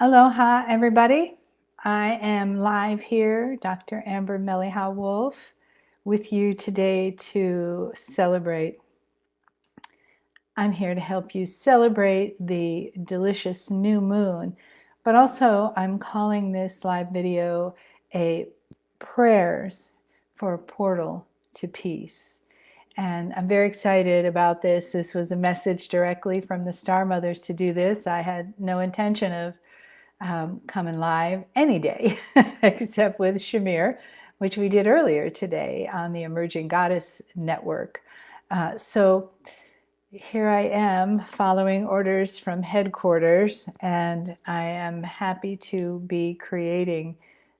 Aloha, everybody. I am live here, Dr. Amber Mele'ha Wolf, with you today to celebrate. I'm here to help you celebrate the delicious new moon, but also I'm calling this live video a prayers for a portal to peace. And I'm very excited about this. This was a message directly from the Star Mothers to do this. I had no intention of coming live any day except with Shamir, which we did earlier today on the Emerging Goddess Network. So here I am following orders from headquarters, and I am happy to be creating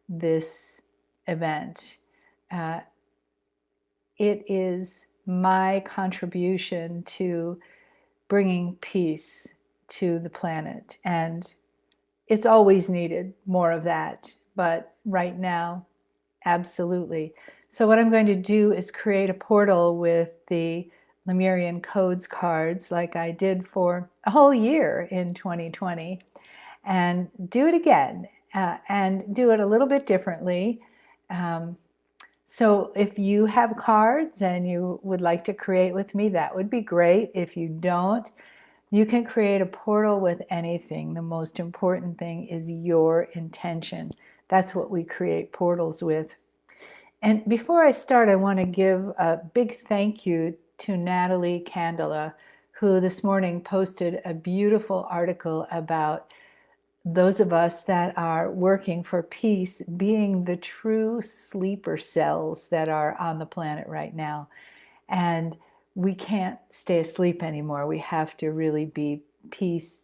this event. It is my contribution to bringing peace to the planet, and it's always needed more of that, but right now, absolutely. So what I'm going to do is create a portal with the Lemurian Codes cards like I did for a whole year in 2020, and do it again, and do it a little bit differently. So if you have cards and you would like to create with me, that would be great. If you don't, you can create a portal with anything. The most important thing is your intention. That's what we create portals with. And before I start, I want to give a big thank you to Natalie Candela, who this morning posted a beautiful article about those of us that are working for peace being the true sleeper cells that are on the planet right now. And we can't stay asleep anymore. We have to really be peace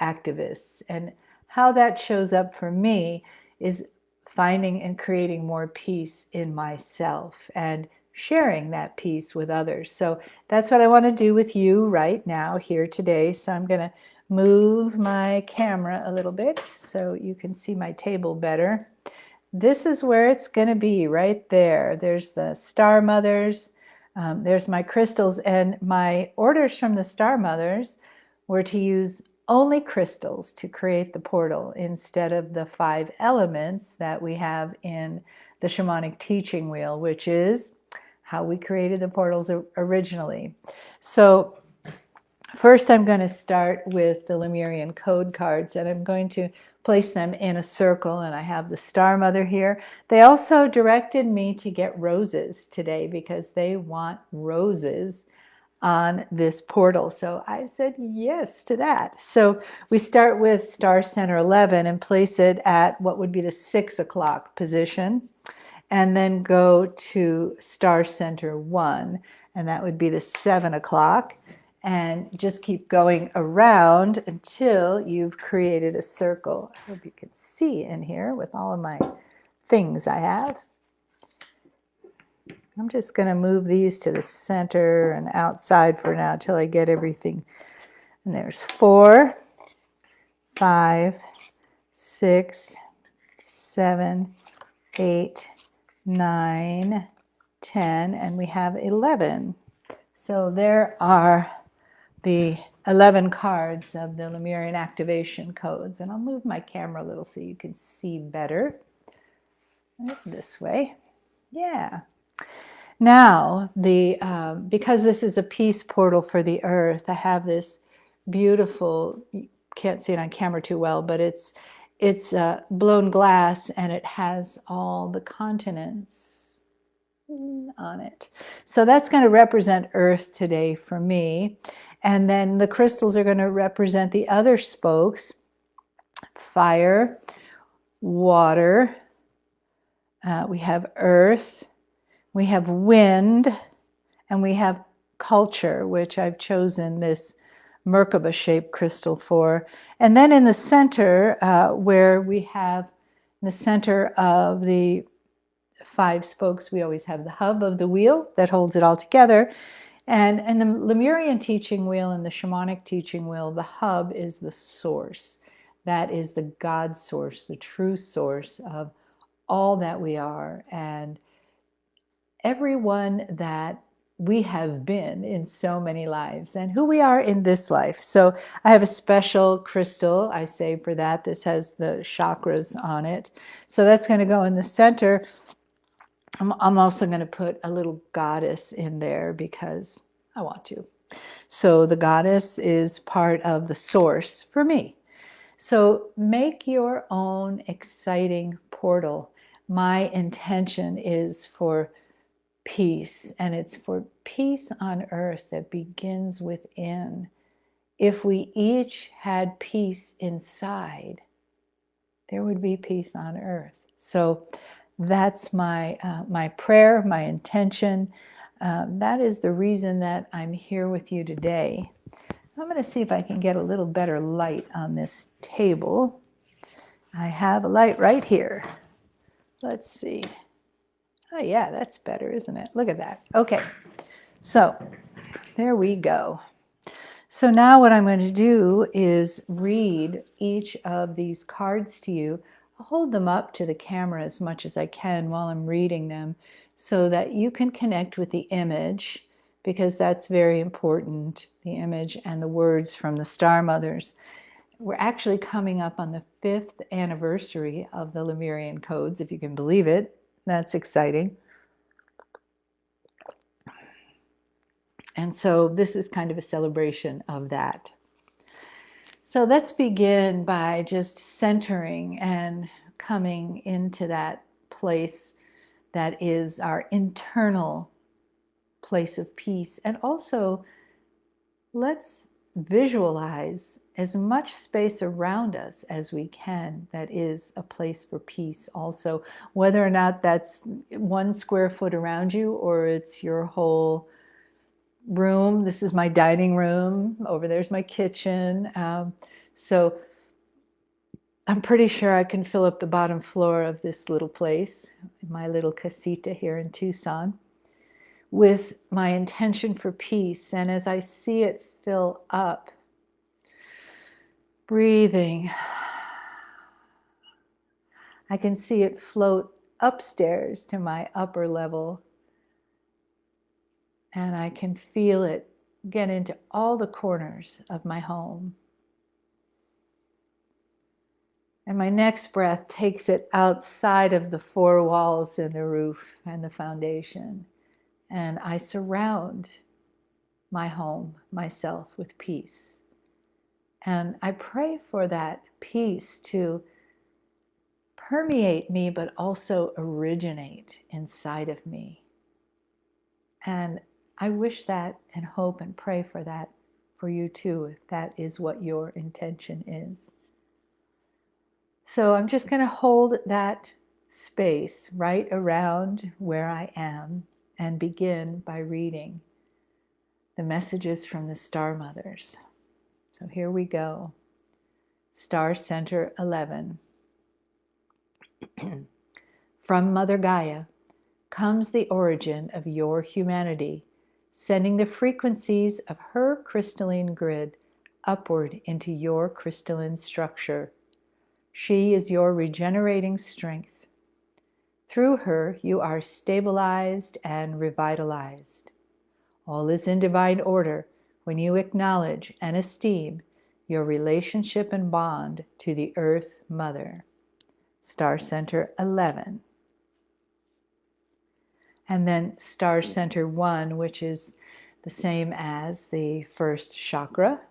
activists. And how that shows up for me is finding and creating more peace in myself and sharing that peace with others. So that's what I want to do with you right now here today. So I'm going to move my camera a little bit so you can see my table better. This is where it's going to be, right there. There's the Star Mothers. There's my crystals, and my orders from the Star Mothers were to use only crystals to create the portal instead of the 5 elements that we have in the shamanic teaching wheel, which is how we created the portals originally. So first I'm going to start with the Lemurian code cards, and I'm going to place them in a circle, and I have the Star Mother here. They also directed me to get roses today because they want roses on this portal. So I said yes to that. So we start with Star Center 11 and place it at what would be the 6 o'clock position, and then go to Star Center 1, and that would be the 7 o'clock. And just keep going around until you've created a circle. I hope you can see in here with all of my things I have. I'm just going to move these to the center and outside for now until I get everything. And there's 4, 5, 6, 7, 8, 9, 10, and we have 11. So there are the 11 cards of the Lemurian Activation Codes. And I'll move my camera a little so you can see better. This way. Yeah. Now, because this is a peace portal for the earth, I have this beautiful, you can't see it on camera too well, but it's blown glass, and it has all the continents on it. So that's going to represent Earth today for me. And then the crystals are going to represent the other spokes: fire, water, we have earth, we have wind, and we have culture, which I've chosen this Merkaba shaped crystal for. And then in the center, where we have in the center of the 5 spokes, we always have the hub of the wheel that holds it all together. And in the Lemurian teaching wheel and the shamanic teaching wheel, the hub is the source. That is the God source, the true source of all that we are. And everyone that we have been in so many lives and who we are in this life. So I have a special crystal I saved for that. This has the chakras on it. So that's going to go in the center. I'm also going to put a little goddess in there because I want to. So the goddess is part of the source for me. So make your own exciting portal. My intention is for peace, and it's for peace on earth that begins within. If we each had peace inside, there would be peace on earth. So that's my my prayer, my intention. That is the reason that I'm here with you today. I'm going to see if I can get a little better light on this table. I have a light right here. Let's see. Oh yeah, that's better, isn't it? Look at that. Okay, so there we go. So now what I'm going to do is read each of these cards to you. I'll hold them up to the camera as much as I can while I'm reading them so that you can connect with the image, because that's very important, the image and the words from the Star Mothers. We're actually coming up on the 5th anniversary of the Lemurian Codes, if you can believe it. That's exciting. And so this is kind of a celebration of that. So let's begin by just centering and coming into that place that is our internal place of peace. And also, let's visualize as much space around us as we can that is a place for peace also, whether or not that's 1 square foot around you or it's your whole room. This is my dining room. Over there's my kitchen. So I'm pretty sure I can fill up the bottom floor of this little place, my little casita here in Tucson, with my intention for peace. And as I see it fill up, breathing, I can see it float upstairs to my upper level. And I can feel it get into all the corners of my home. And my next breath takes it outside of the 4 walls and the roof and the foundation. And I surround my home, myself, with peace. And I pray for that peace to permeate me, but also originate inside of me. And I wish that and hope and pray for that for you too, if that is what your intention is. So I'm just going to hold that space right around where I am and begin by reading the messages from the Star Mothers. So here we go. Star Center 11. From Mother Gaia comes the origin of your humanity, sending the frequencies of her crystalline grid upward into your crystalline structure. She is your regenerating strength. Through her, you are stabilized and revitalized. All is in divine order when you acknowledge and esteem your relationship and bond to the Earth Mother. Star Center 11. And then Star Center 1, which is the same as the first chakra.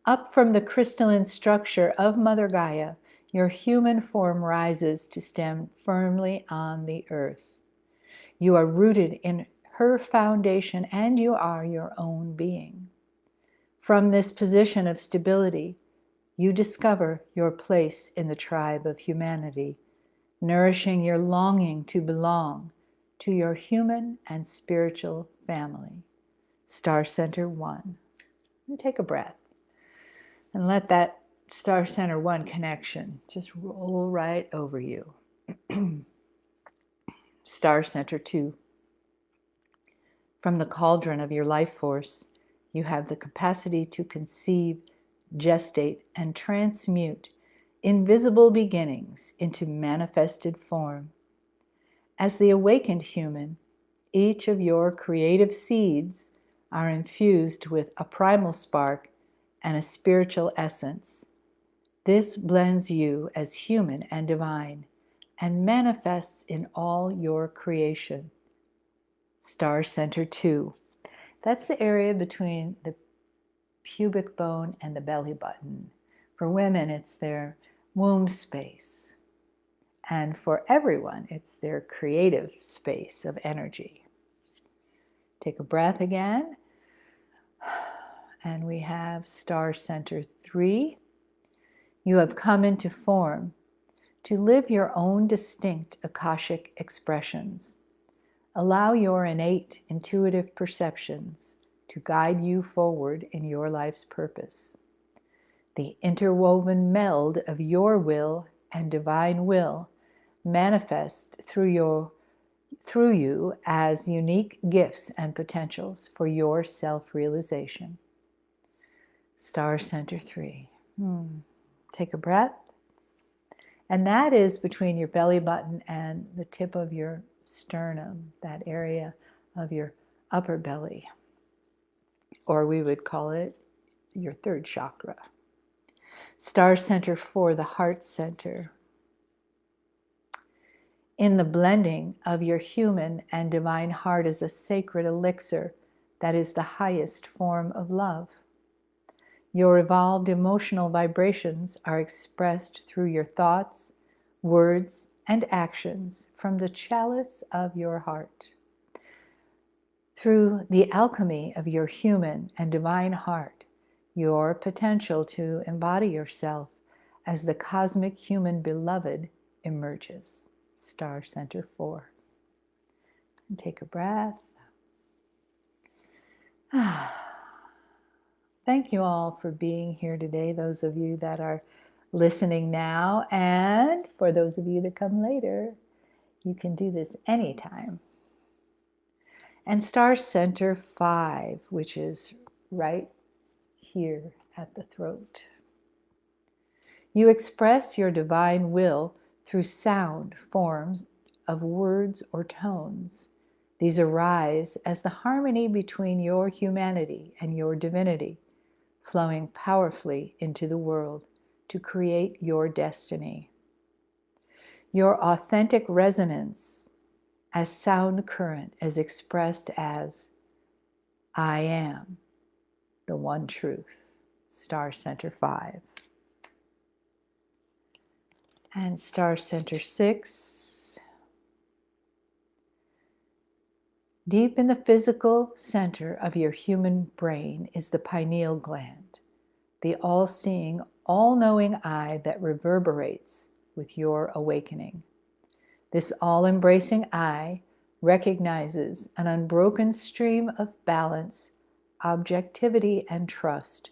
Up from the crystalline structure of Mother Gaia, your human form rises to stand firmly on the earth. You are rooted in her foundation and you are your own being. From this position of stability, you discover your place in the tribe of humanity, nourishing your longing to belong to your human and spiritual family. Star Center 1. And take a breath. And let that Star Center 1 connection just roll right over you. Star Center 2. From the cauldron of your life force, you have the capacity to conceive, gestate, and transmute invisible beginnings into manifested form. As the awakened human, Each of your creative seeds are infused with a primal spark and a spiritual essence. This blends you as human and divine and manifests in all your creation. Star Center 2. That's the area between the pubic bone and the belly button. For women, it's their womb space. And for everyone, it's their creative space of energy. Take a breath again. And we have Star Center 3. You have come into form to live your own distinct Akashic expressions. Allow your innate intuitive perceptions to guide you forward in your life's purpose. The interwoven meld of your will and divine will manifest through you as unique gifts and potentials for your self-realization. Star Center 3. Take a breath. And that is between your belly button and the tip of your sternum, that area of your upper belly. Or we would call it your third chakra. Star Center 4, the heart center. In the blending of your human and divine heart is a sacred elixir that is the highest form of love. Your evolved emotional vibrations are expressed through your thoughts, words, and actions from the chalice of your heart. Through the alchemy of your human and divine heart, your potential to embody yourself as the cosmic human beloved emerges. Star Center 4. And take a breath. Thank you all for being here today, those of you that are listening now, and for those of you that come later, you can do this anytime. And Star Center 5, which is right here at the throat. You express your divine will through sound forms of words or tones. These arise as the harmony between your humanity and your divinity, flowing powerfully into the world to create your destiny. Your authentic resonance as sound current is expressed as I am the one truth. Star Center 5. And Star Center 6. Deep in the physical center of your human brain is the pineal gland, the all-seeing, all-knowing eye that reverberates with your awakening. This all-embracing eye recognizes an unbroken stream of balance, objectivity, and trust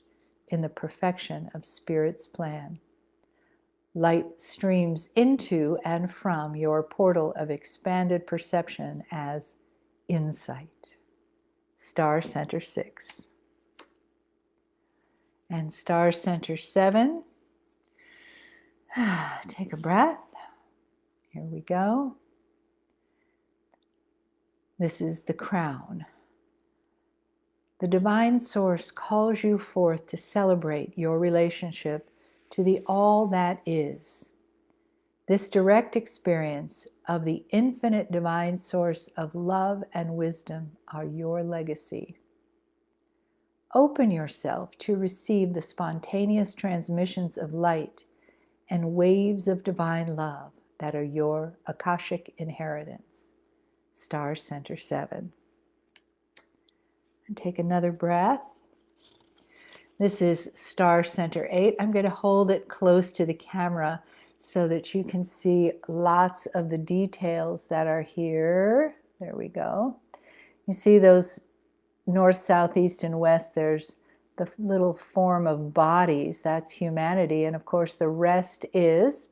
in the perfection of Spirit's plan. Light streams into and from your portal of expanded perception as insight. Star Center 6. And Star Center 7. Take a breath. Here we go. This is the crown. The divine source calls you forth to celebrate your relationship to the all that is. This direct experience of the infinite divine source of love and wisdom are your legacy. Open yourself to receive the spontaneous transmissions of light and waves of divine love that are your Akashic inheritance. Star Center 7. And take another breath. This is Star Center 8. I'm going to hold it close to the camera so that you can see lots of the details that are here. There we go. You see those north, south, east, and west. There's the little form of bodies. That's humanity. And of course, the rest is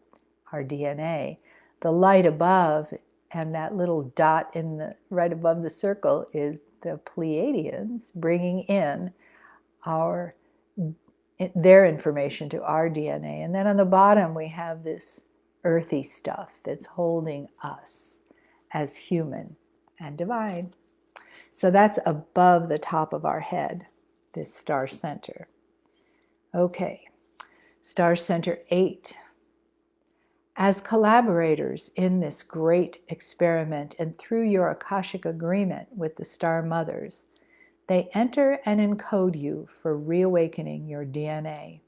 our DNA. The light above and that little dot in the right above the circle is the Pleiadians bringing in their information to our DNA. And then on the bottom, we have this earthy stuff that's holding us as human and divine. So that's above the top of our head, this star center. Okay, star center 8. As collaborators in this great experiment and through your Akashic agreement with the Star Mothers, they enter and encode you for reawakening your DNA.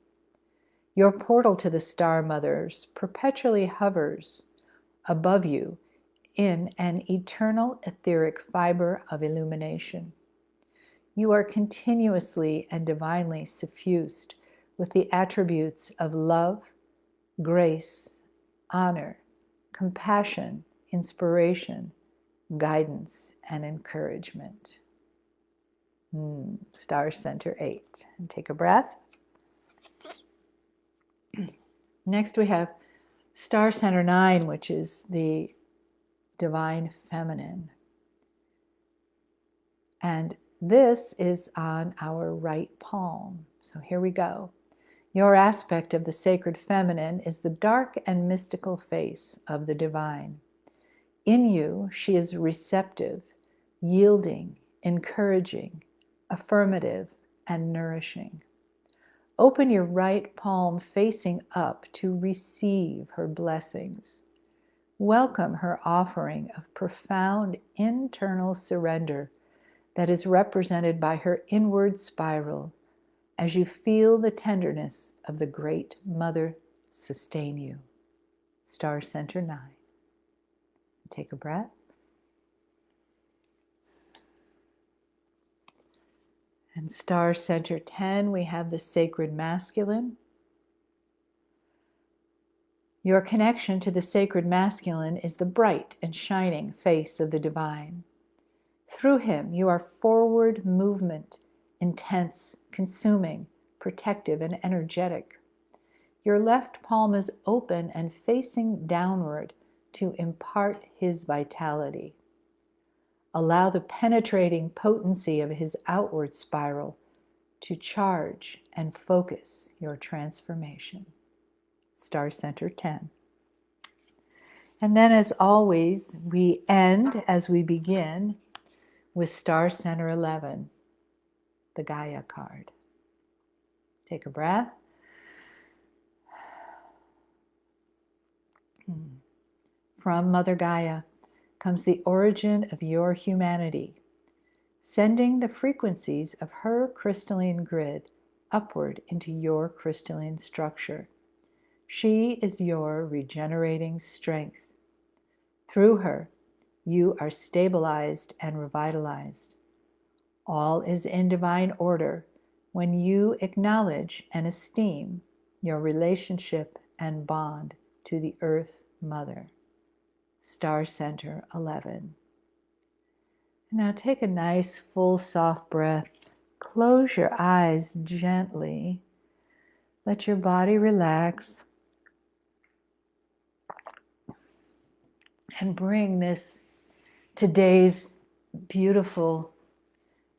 Your portal to the Star Mothers perpetually hovers above you in an eternal etheric fiber of illumination. You are continuously and divinely suffused with the attributes of love, grace, honor, compassion, inspiration, guidance, and encouragement. Star Center 8. And take a breath. Next we have Star Center 9, which is the Divine Feminine. And this is on our right palm. So here we go. Your aspect of the sacred feminine is the dark and mystical face of the divine. In you, she is receptive, yielding, encouraging, affirmative, and nourishing. Open your right palm facing up to receive her blessings. Welcome her offering of profound internal surrender that is represented by her inward spiral as you feel the tenderness of the Great Mother sustain you. Star Center 9. Take a breath. And Star Center 10, we have the Sacred Masculine. Your connection to the Sacred Masculine is the bright and shining face of the divine. Through him, you are forward movement, intense, consuming, protective, and energetic. Your left palm is open and facing downward to impart his vitality. Allow the penetrating potency of his outward spiral to charge and focus your transformation. Star Center 10. And then, as always, we end as we begin with Star Center 11, the Gaia card. Take a breath. From Mother Gaia comes the origin of your humanity, sending the frequencies of her crystalline grid upward into your crystalline structure. She is your regenerating strength. Through her, you are stabilized and revitalized. All is in divine order when you acknowledge and esteem your relationship and bond to the Earth Mother. Star Center 11. Now take a nice, full, soft breath. Close your eyes gently. Let your body relax. And bring this today's beautiful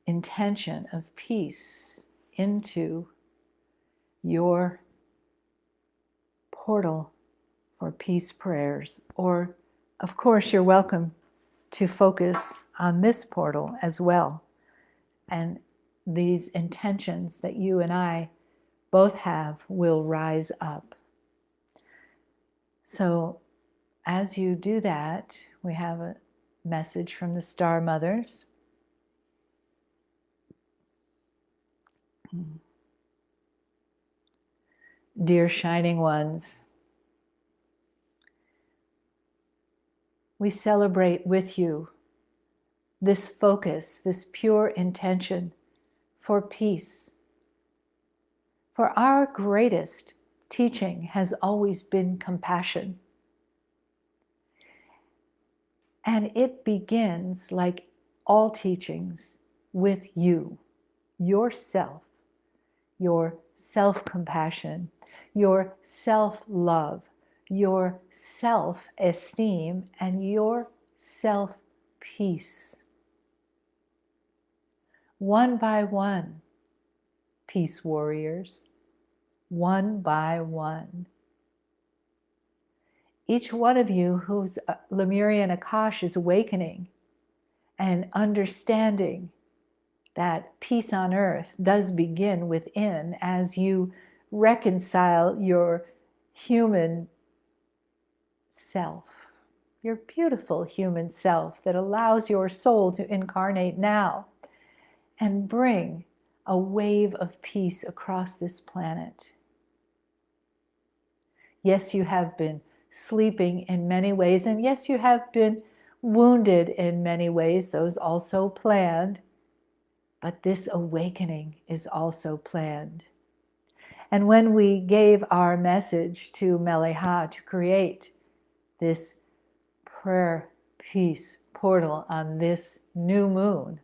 intention of peace into your portal for peace prayers. Or, of course, you're welcome to focus on this portal as well. And these intentions that you and I both have will rise up. So, as you do that, we have a message from the Star Mothers. Dear Shining Ones, we celebrate with you this focus, this pure intention for peace. For our greatest teaching has always been compassion. And it begins, like all teachings, with you, yourself, your self-compassion, your self-love, your self-esteem, and your self-peace. One by one, peace warriors, one by one. Each one of you whose Lemurian Akash is awakening and understanding that peace on earth does begin within as you reconcile your human self, your beautiful human self that allows your soul to incarnate now and bring a wave of peace across this planet. Yes, you have been sleeping in many ways, and yes, you have been wounded in many ways, those also planned, but this awakening is also planned. And when we gave our message to Mele'ha to create this prayer peace portal on this new moon,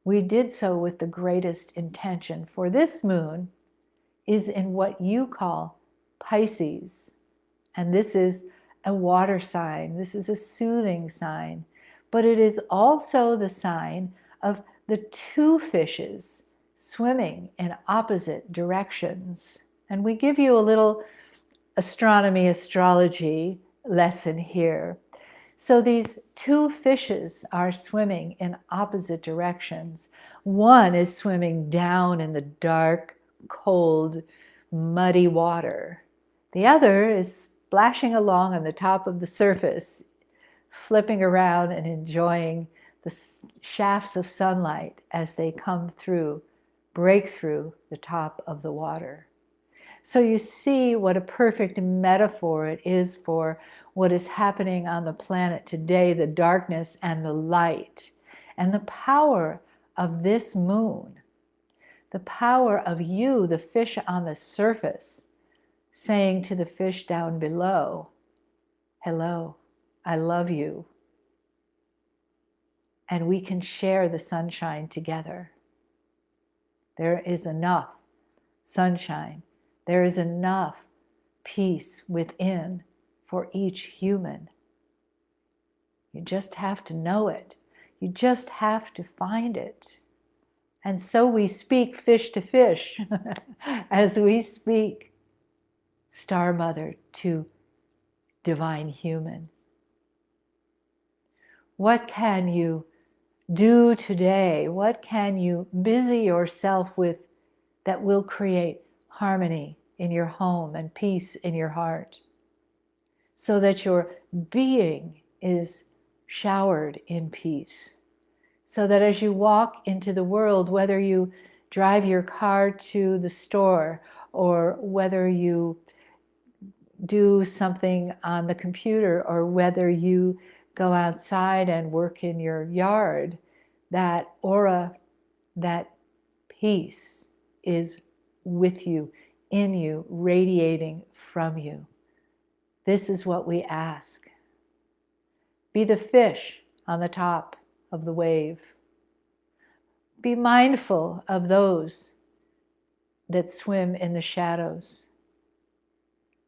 we did so with the greatest intention, for this moon is in what you call Pisces. And this is a water sign. This is a soothing sign. But it is also the sign of the two fishes swimming in opposite directions. And we give you a little astrology lesson here. So these two fishes are swimming in opposite directions. One is swimming down in the dark, cold, muddy water. The other is splashing along on the top of the surface, flipping around and enjoying the shafts of sunlight as they come through, break through the top of the water. So you see what a perfect metaphor it is for what is happening on the planet today, the darkness and the light, and the power of this moon, the power of you, the fish on the surface, saying to the fish down below, hello, I love you. And we can share the sunshine together. There is enough sunshine. There is enough peace within for each human. You just have to know it. You just have to find it. And so we speak fish to fish as we speak Star Mother to divine human. What can you do today? What can you busy yourself with that will create harmony in your home and peace in your heart, so that your being is showered in peace, so that as you walk into the world, whether you drive your car to the store or whether you do something on the computer or whether you go outside and work in your yard, that aura, that peace is with you, in you, radiating from you. This is what we ask. Be the fish on the top of the wave. Be mindful of those that swim in the shadows.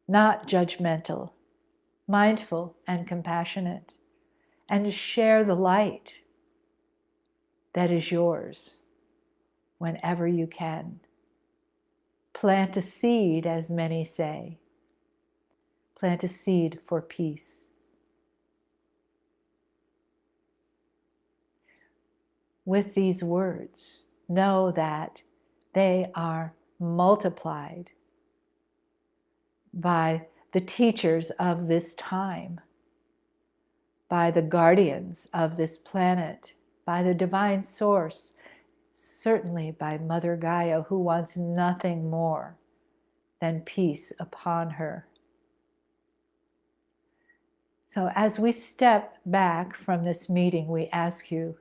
Not judgmental, mindful and compassionate, and to share the light that is yours whenever you can. Plant a seed, as many say. Plant a seed for peace. With these words, know that they are multiplied by the teachers of this time, by the guardians of this planet, by the divine source, certainly by Mother Gaia, who wants nothing more than peace upon her. So as we step back from this meeting, we ask you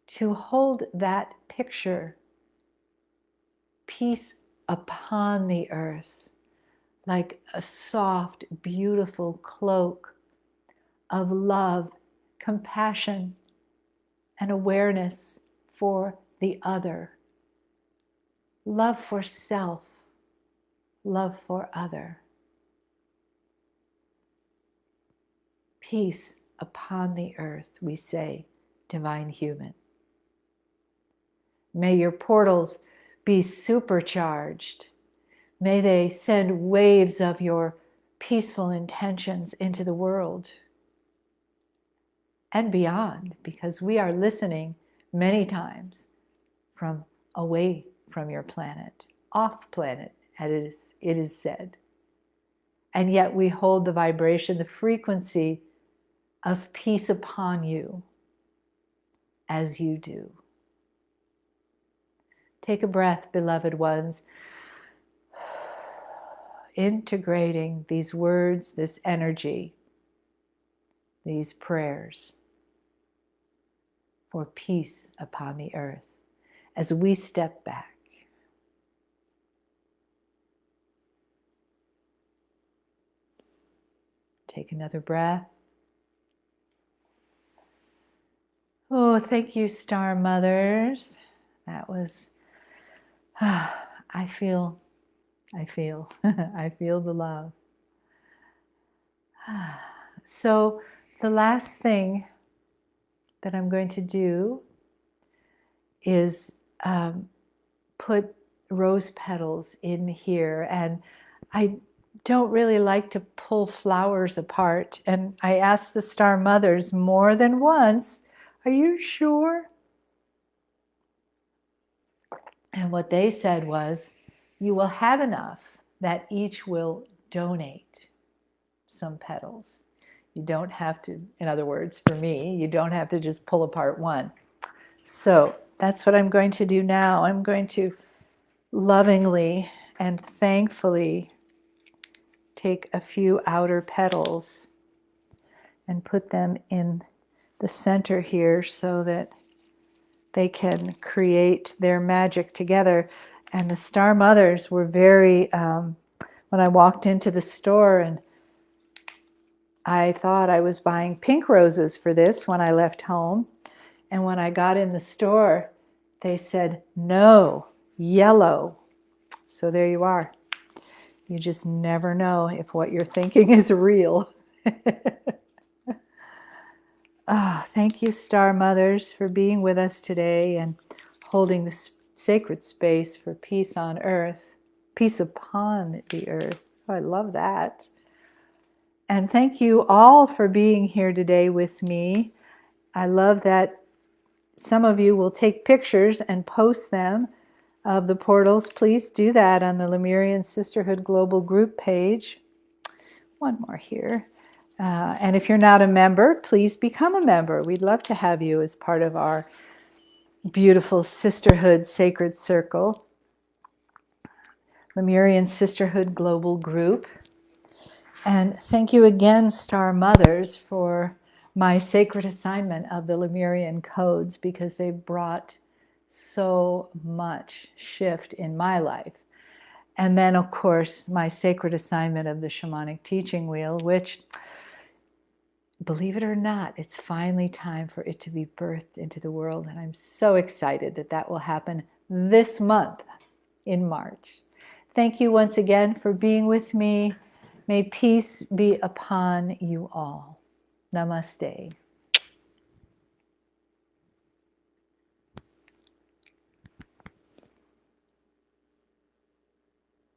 to hold that picture, peace upon the earth, like a soft, beautiful cloak of love, compassion, and awareness for the other. Love for self, love for other. Peace upon the earth, we say, divine human. May your portals be supercharged. May they send waves of your peaceful intentions into the world. and beyond, because we are listening many times from away from your planet, off planet, as it is said. And yet we hold the vibration, the frequency of peace upon you as you do. Take a breath, beloved ones, integrating these words, this energy, these prayers for peace upon the earth as we step back. Take another breath. Oh, thank you, Star Mothers. That was, I feel I feel the love. So the last thing that I'm going to do is put rose petals in here. And I don't really like to pull flowers apart. And I asked the Star Mothers more than once, are you sure? And what they said was, you will have enough that each will donate some petals. You don't have to, in other words, for me, you don't have to just pull apart one. So that's what I'm going to do now. I'm going to lovingly and thankfully take a few outer petals and put them in the center here so that they can create their magic together. And the Star Mothers were very, when I walked into the store, and I thought I was buying pink roses for this when I left home. And when I got in the store, they said, no, yellow. So there you are. You just never know if what you're thinking is real. Thank you, Star Mothers, for being with us today and holding this sacred space for peace on earth, peace upon the earth. Oh, I love that. And thank you all for being here today with me. I love that some of you will take pictures and post them of the portals. Please do that on the Lemurian Sisterhood Global Group page. One more here. And if you're not a member, please become a member. We'd love to have you as part of our beautiful sisterhood sacred circle. Lemurian Sisterhood Global Group. And thank you again, Star Mothers, for my sacred assignment of the Lemurian codes, because they brought so much shift in my life. And then, of course, my sacred assignment of the shamanic teaching wheel, which, believe it or not, it's finally time for it to be birthed into the world. And I'm so excited that that will happen this month in March. Thank you once again for being with me. May peace be upon you all. Namaste.